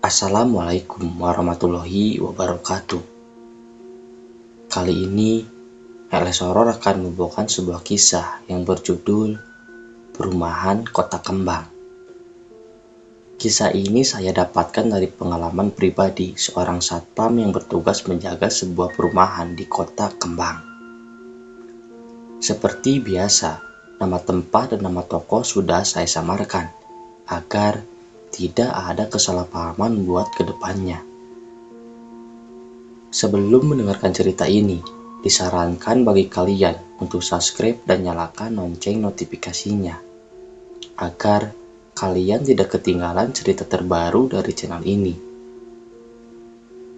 Assalamualaikum warahmatullahi wabarakatuh. Kali ini, LS Horor akan membawakan sebuah kisah yang berjudul Perumahan Kota Kembang. Kisah ini saya dapatkan dari pengalaman pribadi seorang satpam yang bertugas menjaga sebuah perumahan di Kota Kembang. Seperti biasa, nama tempat dan nama toko sudah saya samarkan agar tidak ada kesalahpahaman buat kedepannya. Sebelum mendengarkan cerita ini, disarankan bagi kalian untuk subscribe dan nyalakan lonceng notifikasinya, agar kalian tidak ketinggalan cerita terbaru dari channel ini.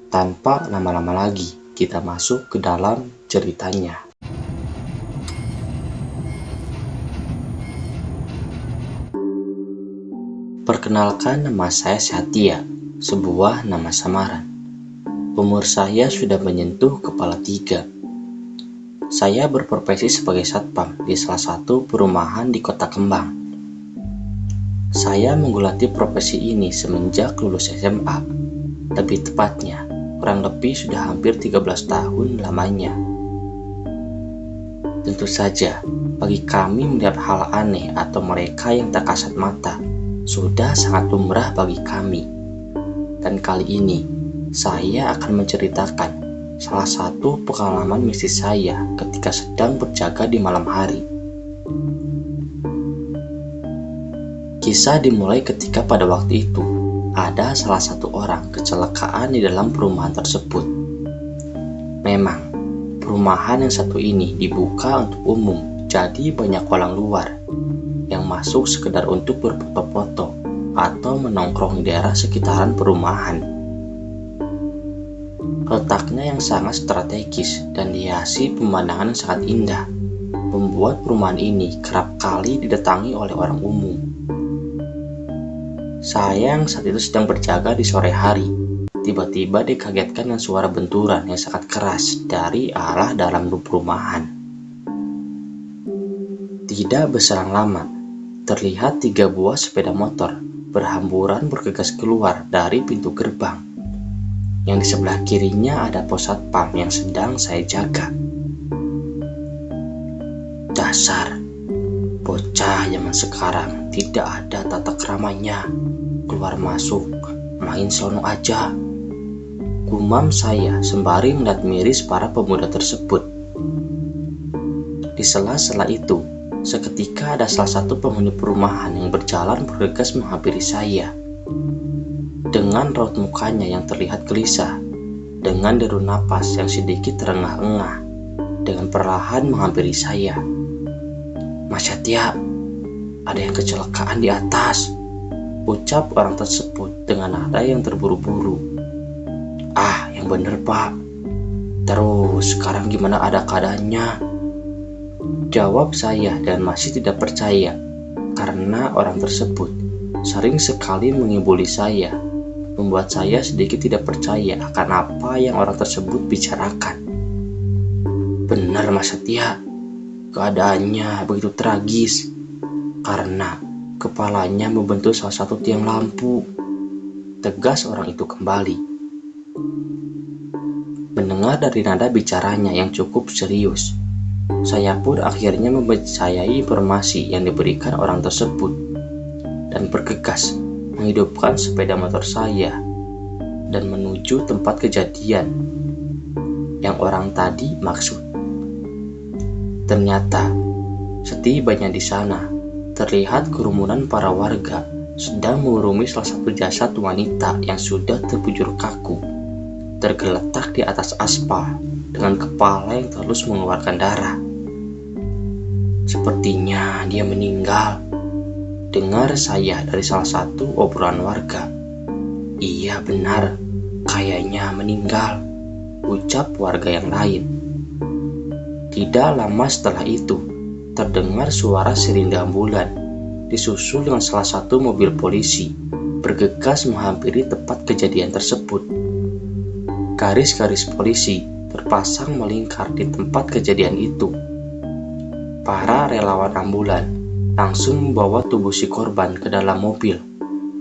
Tanpa lama-lama lagi, kita masuk ke dalam ceritanya. Perkenalkan, nama saya Satya, sebuah nama samaran. Umur saya sudah menyentuh kepala 3. Saya berprofesi sebagai satpam di salah satu perumahan di Kota Kembang. Saya menggeluti profesi ini semenjak lulus SMA. Lebih tepatnya, kurang lebih sudah hampir 13 tahun lamanya. Tentu saja, bagi kami melihat hal aneh atau mereka yang tak kasat mata sudah sangat lumrah bagi kami. Dan kali ini, saya akan menceritakan salah satu pengalaman mistis saya ketika sedang berjaga di malam hari. Kisah dimulai ketika pada waktu itu, ada salah satu orang kecelakaan di dalam perumahan tersebut. Memang, perumahan yang satu ini dibuka untuk umum, jadi banyak orang luar yang masuk sekedar untuk berfoto-foto atau menongkrong di daerah sekitaran perumahan. Letaknya yang sangat strategis dan dihiasi pemandangan yang sangat indah, membuat perumahan ini kerap kali didatangi oleh orang umum. Saya yang saat itu sedang berjaga di sore hari, tiba-tiba dikagetkan dengan suara benturan yang sangat keras dari arah dalam perumahan. Tidak berselang lama, terlihat 3 buah sepeda motor berhamburan bergegas keluar dari pintu gerbang. Yang di sebelah kirinya ada pos satpam yang sedang saya jaga. Dasar bocah zaman sekarang tidak ada tata keramanya, keluar masuk main sono aja, gumam saya sembari melihat miris para pemuda tersebut. Di sela-sela itu, seketika ada salah satu penghuni perumahan yang berjalan bergegas menghampiri saya. Dengan raut mukanya yang terlihat gelisah, dengan deru napas yang sedikit terengah-engah, dengan perlahan menghampiri saya. "Mas Satya, ada yang kecelakaan di atas," ucap orang tersebut dengan nada yang terburu-buru. "Ah, yang bener Pak. Terus sekarang gimana ada keadaannya?" Jawab saya dan masih tidak percaya karena orang tersebut sering sekali mengibuli saya, membuat saya sedikit tidak percaya akan apa yang orang tersebut bicarakan. "Benar Mas Satya, keadaannya begitu tragis karena kepalanya membentur salah satu tiang lampu," tegas orang itu kembali. Mendengar dari nada bicaranya yang cukup serius, saya pun akhirnya mempercayai informasi yang diberikan orang tersebut dan bergegas menghidupkan sepeda motor saya dan menuju tempat kejadian yang orang tadi maksud. Ternyata, setibanya di sana, terlihat kerumunan para warga sedang mengurumi salah satu jasad wanita yang sudah terbujur kaku, tergeletak di atas aspal dengan kepala yang terus mengeluarkan darah. "Sepertinya dia meninggal," dengar saya dari salah satu obrolan warga. "Iya benar, kayaknya meninggal," ucap warga yang lain. Tidak lama setelah itu, terdengar suara sirine ambulan, disusul dengan salah satu mobil polisi bergegas menghampiri tempat kejadian tersebut. Garis-garis polisi terpasang melingkar di tempat kejadian itu. Para relawan ambulan langsung membawa tubuh si korban ke dalam mobil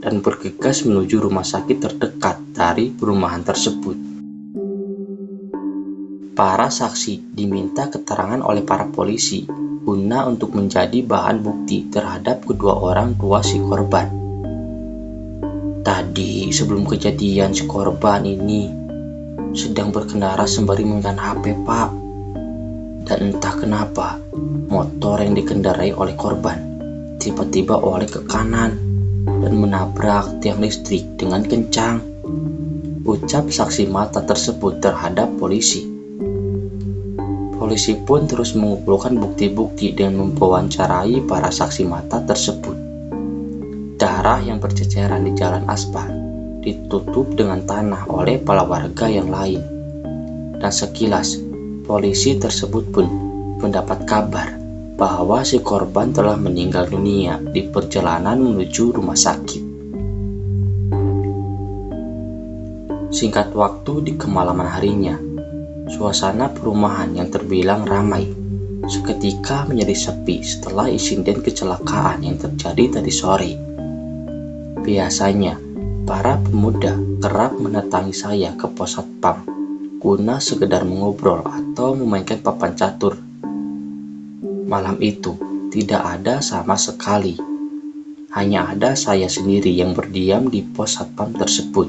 dan bergegas menuju rumah sakit terdekat dari perumahan tersebut. Para saksi diminta keterangan oleh para polisi guna untuk menjadi bahan bukti terhadap kedua orang tua si korban. Tadi sebelum kejadian si korban ini sedang berkendara sembari menggunakan HP, Pak. Dan entah kenapa motor yang dikendarai oleh korban tiba-tiba oleh ke kanan dan menabrak tiang listrik dengan kencang, ucap saksi mata tersebut terhadap polisi. Polisi pun terus mengumpulkan bukti-bukti dengan mewawancarai para saksi mata tersebut. Darah yang berceceran di jalan aspal ditutup dengan tanah oleh para warga yang lain. Dan sekilas, polisi tersebut pun mendapat kabar bahwa si korban telah meninggal dunia di perjalanan menuju rumah sakit. Singkat waktu di kemalaman harinya, suasana perumahan yang terbilang ramai seketika menjadi sepi setelah insiden kecelakaan yang terjadi tadi sore. Biasanya, para pemuda kerap mendatangi saya ke pos satpam guna sekedar mengobrol atau memainkan papan catur. Malam itu tidak ada sama sekali. Hanya ada saya sendiri yang berdiam di pos satpam tersebut.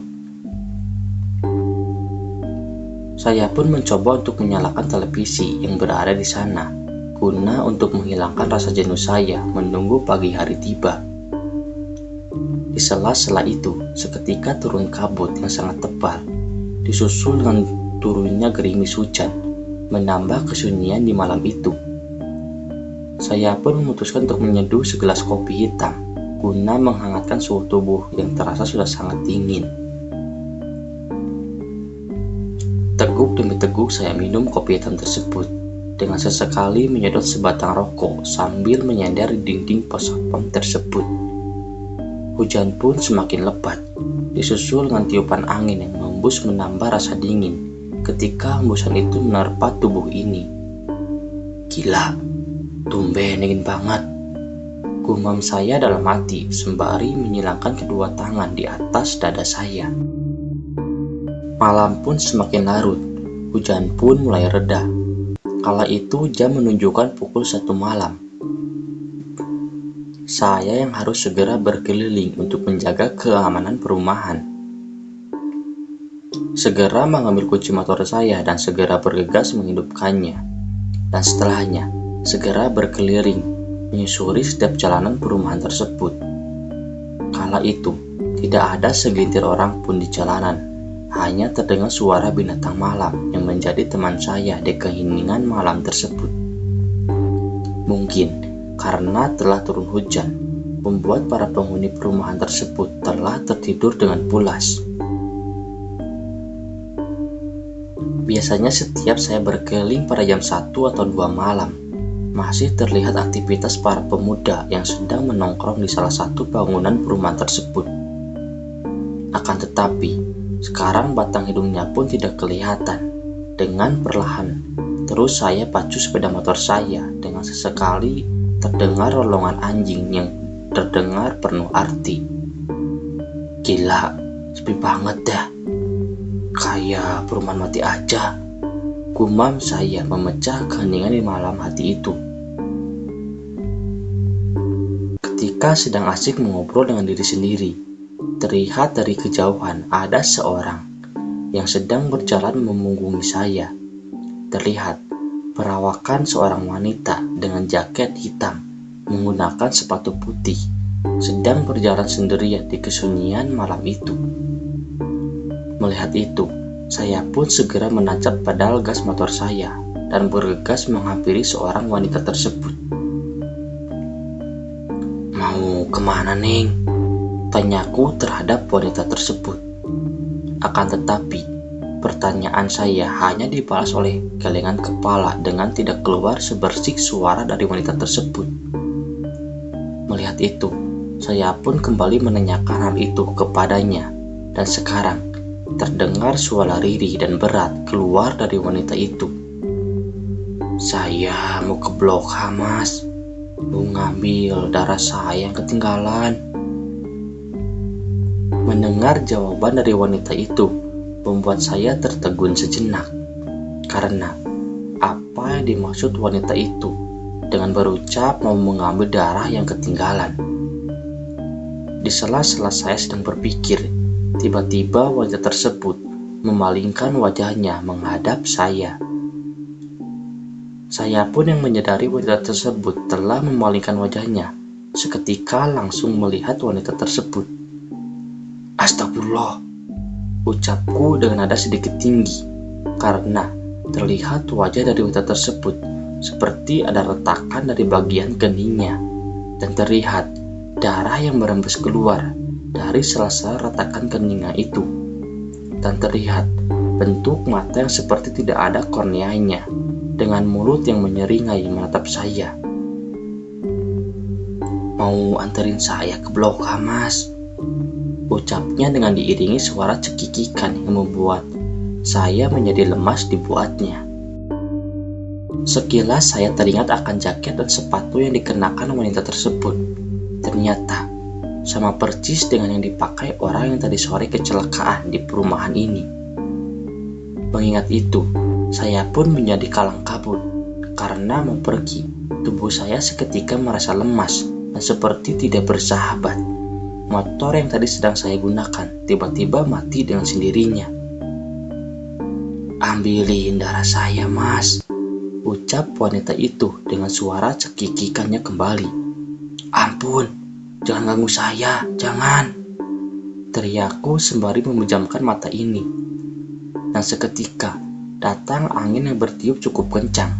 Saya pun mencoba untuk menyalakan televisi yang berada di sana, guna untuk menghilangkan rasa jenuh saya menunggu pagi hari tiba. Di sela-sela itu, seketika turun kabut yang sangat tebal, disusul dengan turunnya gerimis hujan, menambah kesunyian di malam itu. Saya pun memutuskan untuk menyeduh segelas kopi hitam, guna menghangatkan suhu tubuh yang terasa sudah sangat dingin. Teguk demi teguk saya minum kopi hitam tersebut, dengan sesekali menyedot sebatang rokok sambil menyender di dinding pos satpam tersebut. Hujan pun semakin lebat, disusul dengan tiupan angin yang menghembus menambah rasa dingin ketika hembusan itu menerpa tubuh ini. Gila, tumben dingin banget, gumam saya dalam hati sembari menyilangkan kedua tangan di atas dada saya. Malam pun semakin larut, hujan pun mulai reda. Kala itu jam menunjukkan pukul 1 malam. Saya yang harus segera berkeliling untuk menjaga keamanan perumahan. Segera mengambil kunci motor saya dan segera bergegas menghidupkannya. Dan setelahnya, segera berkeliling, menyusuri setiap jalanan perumahan tersebut. Kala itu, tidak ada segelintir orang pun di jalanan. Hanya terdengar suara binatang malam yang menjadi teman saya di keheningan malam tersebut. Mungkin karena telah turun hujan, membuat para penghuni perumahan tersebut telah tertidur dengan pulas. Biasanya setiap saya berkeliling pada jam 1 atau 2 malam, masih terlihat aktivitas para pemuda yang sedang menongkrong di salah satu bangunan perumahan tersebut. Akan tetapi, sekarang batang hidungnya pun tidak kelihatan. Dengan perlahan, terus saya pacu sepeda motor saya dengan sesekali terdengar rolongan anjing yang terdengar penuh arti. Gila, sepi banget dah. Kayak perumahan mati aja, gumam saya memecah keheningan di malam hati itu. Ketika sedang asik mengobrol dengan diri sendiri, terlihat dari kejauhan ada seorang yang sedang berjalan memunggungi saya. Terlihat perawakan seorang wanita dengan jaket hitam menggunakan sepatu putih sedang berjalan sendirian di kesunyian malam itu. Melihat itu, saya pun segera menancap pedal gas motor saya dan bergegas menghampiri seorang wanita tersebut. "Mau kemana, Neng?" tanyaku terhadap wanita tersebut. Akan tetapi, pertanyaan saya hanya dibalas oleh gelengan kepala dengan tidak keluar sebersih suara dari wanita tersebut. Melihat itu, saya pun kembali menanyakan hal itu kepadanya, dan sekarang terdengar suara lirih dan berat keluar dari wanita itu. "Saya mau ke Blok H, Mas. Mau ngambil darah saya yang ketinggalan." Mendengar jawaban dari wanita itu membuat saya tertegun sejenak. Karena apa yang dimaksud wanita itu dengan berucap mau mengambil darah yang ketinggalan? Di sela-sela saya sedang berpikir, tiba-tiba wanita tersebut memalingkan wajahnya menghadap saya. Saya pun yang menyadari wanita tersebut telah memalingkan wajahnya, seketika langsung melihat wanita tersebut. Astagfirullah, ucapku dengan nada sedikit tinggi, karena terlihat wajah dari wanita tersebut seperti ada retakan dari bagian keningnya, dan terlihat darah yang merembes keluar dari sela-sela retakan keningnya itu, dan terlihat bentuk mata yang seperti tidak ada korneanya, dengan mulut yang menyeringai menatap saya. Mau anterin saya ke Blok A, Mas? Ucapnya dengan diiringi suara cekikikan yang membuat saya menjadi lemas dibuatnya. Sekilas saya teringat akan jaket dan sepatu yang dikenakan wanita tersebut. Ternyata sama persis dengan yang dipakai orang yang tadi sore kecelakaan di perumahan ini. Mengingat itu, saya pun menjadi kalang kabut. Karena mau pergi, tubuh saya seketika merasa lemas dan seperti tidak bersahabat. Motor yang tadi sedang saya gunakan tiba-tiba mati dengan sendirinya. Ambilin darah saya, Mas, ucap wanita itu dengan suara cekikikannya kembali. Ampun, jangan ganggu saya, jangan, teriakku sembari memejamkan mata ini. Dan seketika datang angin yang bertiup cukup kencang,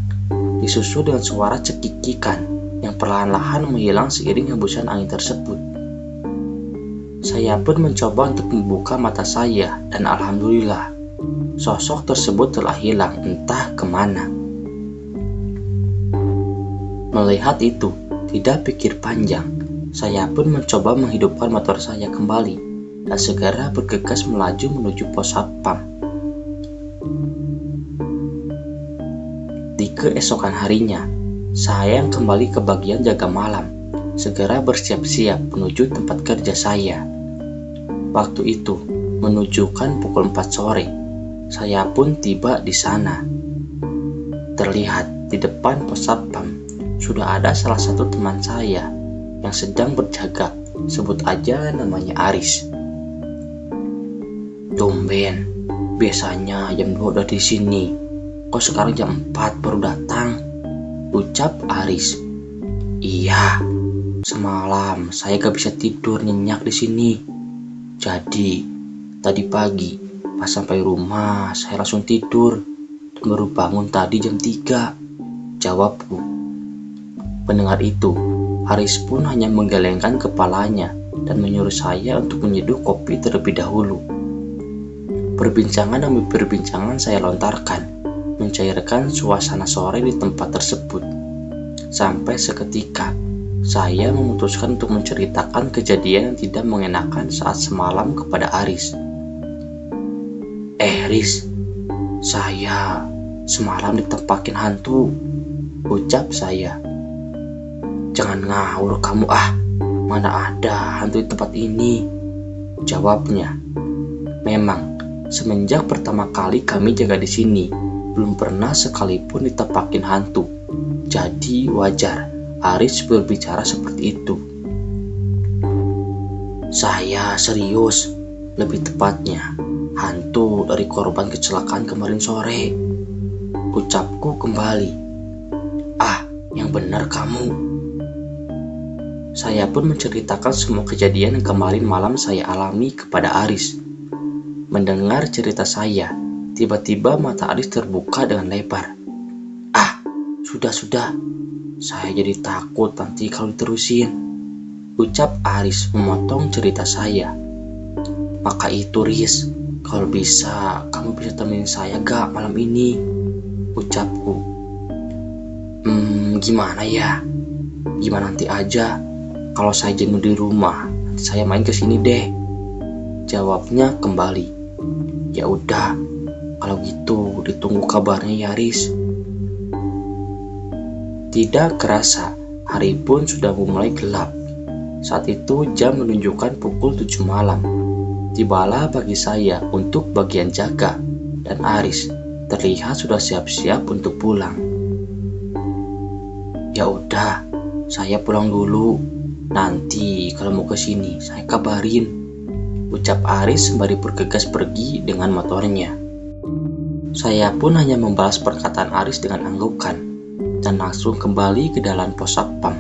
disusul dengan suara cekikikan yang perlahan-lahan menghilang seiring hembusan angin tersebut. Saya pun mencoba untuk membuka mata saya dan alhamdulillah, sosok tersebut telah hilang entah kemana. Melihat itu, tidak pikir panjang, saya pun mencoba menghidupkan motor saya kembali dan segera bergegas melaju menuju pos satpam. Di keesokan harinya, saya yang kembali ke bagian jaga malam, segera bersiap-siap menuju tempat kerja saya. Waktu itu menunjukkan pukul 4 sore. Saya pun tiba di sana. Terlihat di depan pos satpam sudah ada salah satu teman saya yang sedang berjaga, sebut aja namanya Aris. Tumben, biasanya jam 2 udah di sini. Kok sekarang jam 4 baru datang? Ucap Aris. Iya, semalam saya gak bisa tidur nyenyak di sini. Jadi, tadi pagi pas sampai rumah saya langsung tidur dan baru bangun tadi jam 3, jawabku. Mendengar itu, Haris pun hanya menggelengkan kepalanya dan menyuruh saya untuk menyeduh kopi terlebih dahulu. Perbincangan demi perbincangan saya lontarkan, mencairkan suasana sore di tempat tersebut. Sampai seketika, saya memutuskan untuk menceritakan kejadian yang tidak mengenakan saat semalam kepada Aris. Riz, saya semalam ditempakin hantu, ucap saya. Jangan ngawur kamu mana ada hantu di tempat ini, jawabnya. Memang, semenjak pertama kali kami jaga di sini, belum pernah sekalipun ditempakin hantu. Jadi wajar Aris berbicara seperti itu. Saya serius, lebih tepatnya hantu dari korban kecelakaan kemarin sore, ucapku kembali. Yang benar kamu. Saya pun menceritakan semua kejadian yang kemarin malam saya alami kepada Aris. Mendengar cerita saya, tiba-tiba mata Aris terbuka dengan lebar. Sudah, saya jadi takut nanti kalau diterusin, ucap Aris memotong cerita saya. Maka itu Riz, kalau bisa kamu bisa temenin saya gak malam ini, ucapku. Gimana ya? Gimana nanti aja, kalau saya jenuh di rumah, nanti saya main ke sini deh, jawabnya kembali. Ya udah, kalau gitu ditunggu kabarnya ya Riz. Tidak kerasa, hari pun sudah mulai gelap. Saat itu jam menunjukkan pukul 7 malam. Tibalah bagi saya untuk bagian jaga, dan Aris terlihat sudah siap-siap untuk pulang. Ya udah, saya pulang dulu. Nanti kalau mau ke sini saya kabarin, ucap Aris sembari bergegas pergi dengan motornya. Saya pun hanya membalas perkataan Aris dengan anggukan dan langsung kembali ke dalam pos satpam.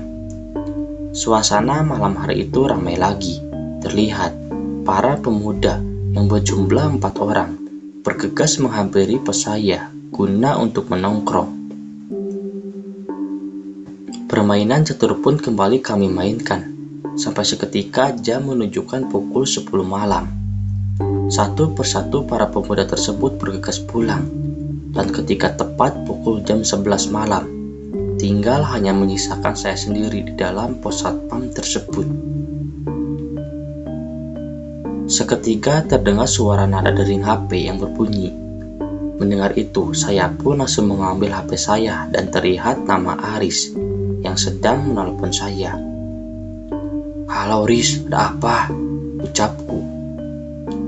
Suasana malam hari itu ramai lagi. Terlihat para pemuda yang berjumlah 4 orang bergegas menghampiri pos saya guna untuk menongkrong. Permainan catur pun kembali kami mainkan, sampai seketika jam menunjukkan pukul 10 malam. Satu persatu para pemuda tersebut bergegas pulang, dan ketika tepat pukul jam 11 malam, tinggal hanya menyisakan saya sendiri di dalam pos satpam tersebut. Seketika terdengar suara nada dering HP yang berbunyi. Mendengar itu, saya pun langsung mengambil HP saya dan terlihat nama Aris yang sedang menelpon saya. "Halo Riz, ada apa?" ucapku.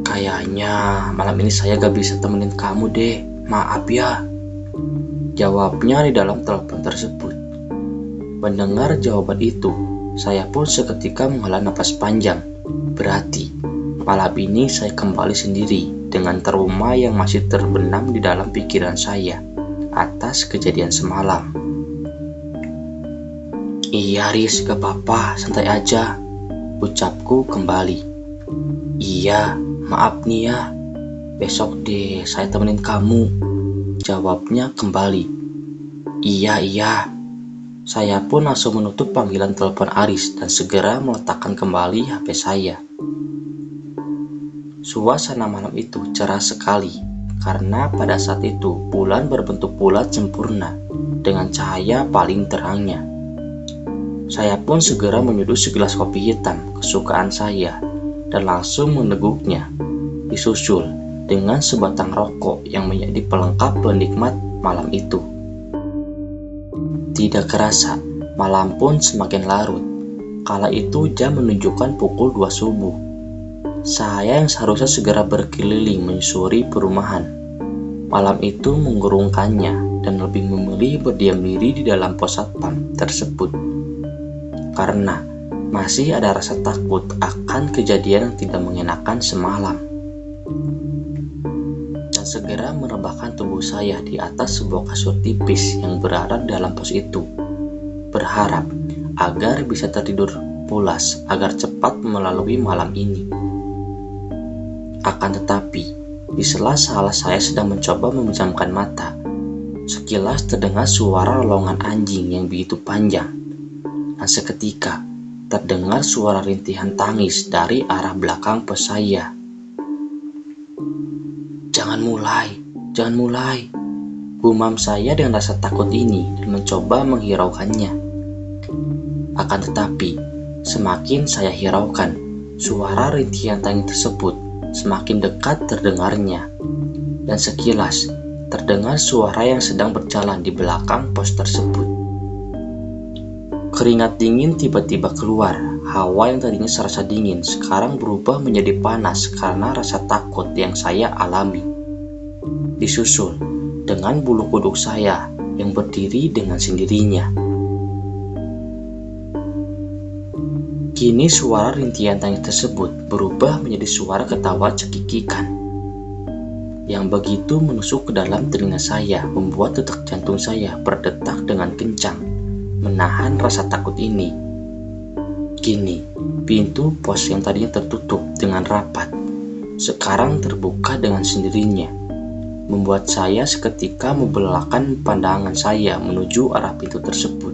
"Kayaknya malam ini saya gak bisa temenin kamu deh, maaf ya," jawabnya di dalam telepon tersebut. Mendengar jawaban itu, saya pun seketika menghela napas panjang. Berarti malam ini saya kembali sendiri dengan trauma yang masih terbenam di dalam pikiran saya atas kejadian semalam. "Iya Riz, gak apa-apa, santai aja," ucapku kembali. "Iya, maaf nih ya, besok deh saya temenin kamu," jawabnya kembali. Iya. Saya pun langsung menutup panggilan telepon Aris dan segera meletakkan kembali HP saya. Suasana malam itu cerah sekali karena pada saat itu bulan berbentuk bulat sempurna dengan cahaya paling terangnya. Saya pun segera menyeduh segelas kopi hitam kesukaan saya dan langsung meneguknya, disusul dengan sebatang rokok yang menjadi pelengkap penikmat malam itu. Tidak kerasa, malam pun semakin larut. Kala itu jam menunjukkan pukul 2 subuh. Saya yang seharusnya segera berkeliling menyusuri perumahan, malam itu mengurungkannya dan lebih memilih berdiam diri di dalam pos satpam tersebut. Karena masih ada rasa takut akan kejadian yang tidak mengenakan semalam. Dan segera merebahkan tubuh saya di atas sebuah kasur tipis yang berada di dalam pos itu, berharap agar bisa tertidur pulas agar cepat melalui malam ini. Akan tetapi, di sela-sela saya sedang mencoba memejamkan mata, sekilas terdengar suara lolongan anjing yang begitu panjang. Dan seketika terdengar suara rintihan tangis dari arah belakang pos saya. Jangan mulai," gumam saya dengan rasa takut ini dan mencoba menghiraukannya. Akan tetapi, semakin saya hiraukan, suara rintihan tangis tersebut semakin dekat terdengarnya. Dan sekilas terdengar suara yang sedang berjalan di belakang pos tersebut. Keringat dingin tiba-tiba keluar. Hawa yang tadinya serasa dingin sekarang berubah menjadi panas karena rasa takut yang saya alami. Disusul dengan bulu kuduk saya yang berdiri dengan sendirinya. Kini suara rintihan tangis tersebut berubah menjadi suara ketawa cekikikan yang begitu menusuk ke dalam telinga saya, membuat detak jantung saya berdetak dengan kencang, menahan rasa takut ini. Kini, pintu pos yang tadinya tertutup dengan rapat, sekarang terbuka dengan sendirinya, membuat saya seketika membelalakan pandangan saya menuju arah pintu tersebut.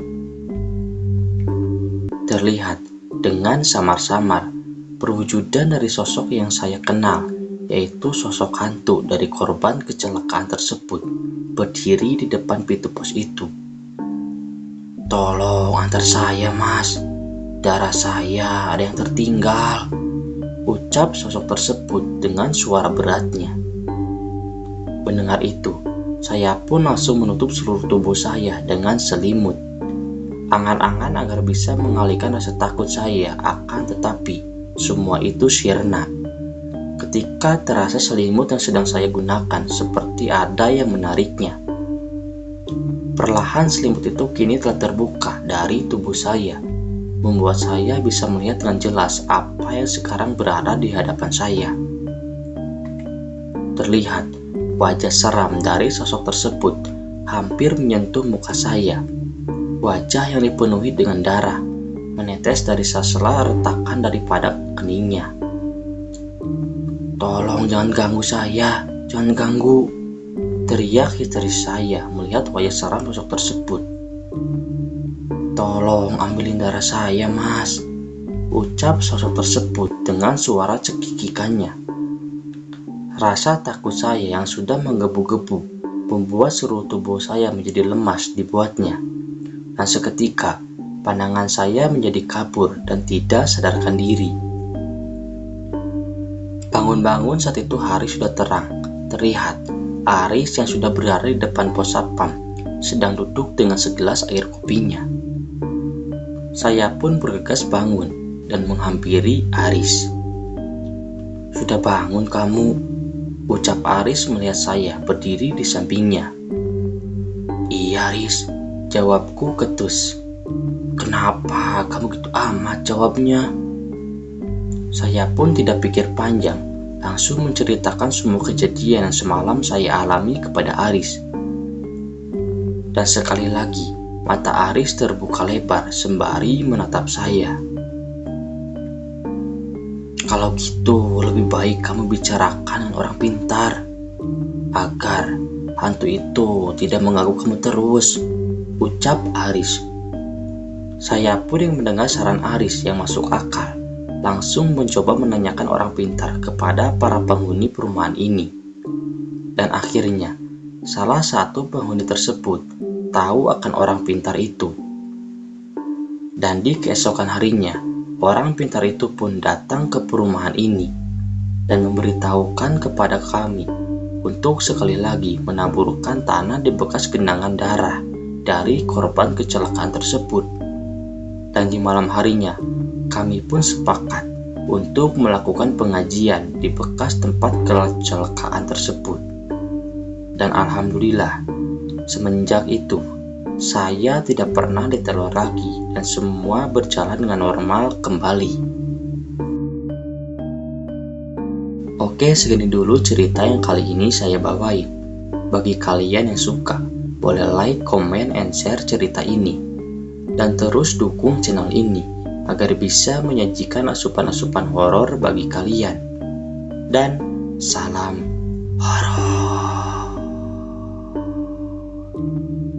Terlihat dengan samar-samar perwujudan dari sosok yang saya kenal, yaitu sosok hantu dari korban kecelakaan tersebut, berdiri di depan pintu pos itu. "Tolong antar saya, Mas. Darah saya ada yang tertinggal," ucap sosok tersebut dengan suara beratnya. Mendengar itu, saya pun langsung menutup seluruh tubuh saya dengan selimut. Angan-angan agar bisa mengalihkan rasa takut saya, akan tetapi semua itu sirna. ketika terasa selimut yang sedang saya gunakan seperti ada yang menariknya. Perlahan selimut itu kini telah terbuka dari tubuh saya, membuat saya bisa melihat dengan jelas apa yang sekarang berada di hadapan saya. Terlihat wajah seram dari sosok tersebut hampir menyentuh muka saya. Wajah yang dipenuhi dengan darah menetes dari sela-sela retakan daripada keningnya. "Tolong jangan ganggu saya, jangan ganggu!" teriak histeris saya melihat wajah seram sosok tersebut. "Tolong ambilin darah saya, Mas," ucap sosok tersebut dengan suara cekikikannya. Rasa takut saya yang sudah menggebu-gebu membuat seluruh tubuh saya menjadi lemas dibuatnya. Dan seketika pandangan saya menjadi kabur dan tidak sadarkan diri. Bangun-bangun saat itu hari sudah terang. Terlihat Aris yang sudah berada di depan pos satpam sedang duduk dengan segelas air kopinya. Saya pun bergegas bangun dan menghampiri Aris. "Sudah bangun kamu?" ucap Aris melihat saya berdiri di sampingnya. "Iya, Aris," jawabku ketus. "Kenapa kamu gitu amat?" jawabnya. Saya pun tidak pikir panjang, langsung menceritakan semua kejadian yang semalam saya alami kepada Aris. Dan sekali lagi, mata Aris terbuka lebar sembari menatap saya. "Kalau gitu, lebih baik kamu bicarakan dengan orang pintar, agar hantu itu tidak mengganggu kamu terus," ucap Aris. Saya pun yang mendengar saran Aris yang masuk akal, langsung mencoba menanyakan orang pintar kepada para penghuni perumahan ini. Dan akhirnya, salah satu penghuni tersebut tahu akan orang pintar itu. Dan di keesokan harinya, orang pintar itu pun datang ke perumahan ini dan memberitahukan kepada kami untuk sekali lagi menaburkan tanah di bekas genangan darah dari korban kecelakaan tersebut. Dan di malam harinya, kami pun sepakat untuk melakukan pengajian di bekas tempat kecelakaan tersebut. Dan alhamdulillah, semenjak itu, saya tidak pernah diteror lagi dan semua berjalan dengan normal kembali. Oke, segini dulu cerita yang kali ini saya bawain. Bagi kalian yang suka, boleh like, comment, and share cerita ini. Dan terus dukung channel ini agar bisa menyajikan asupan-asupan horor bagi kalian. Dan salam horor.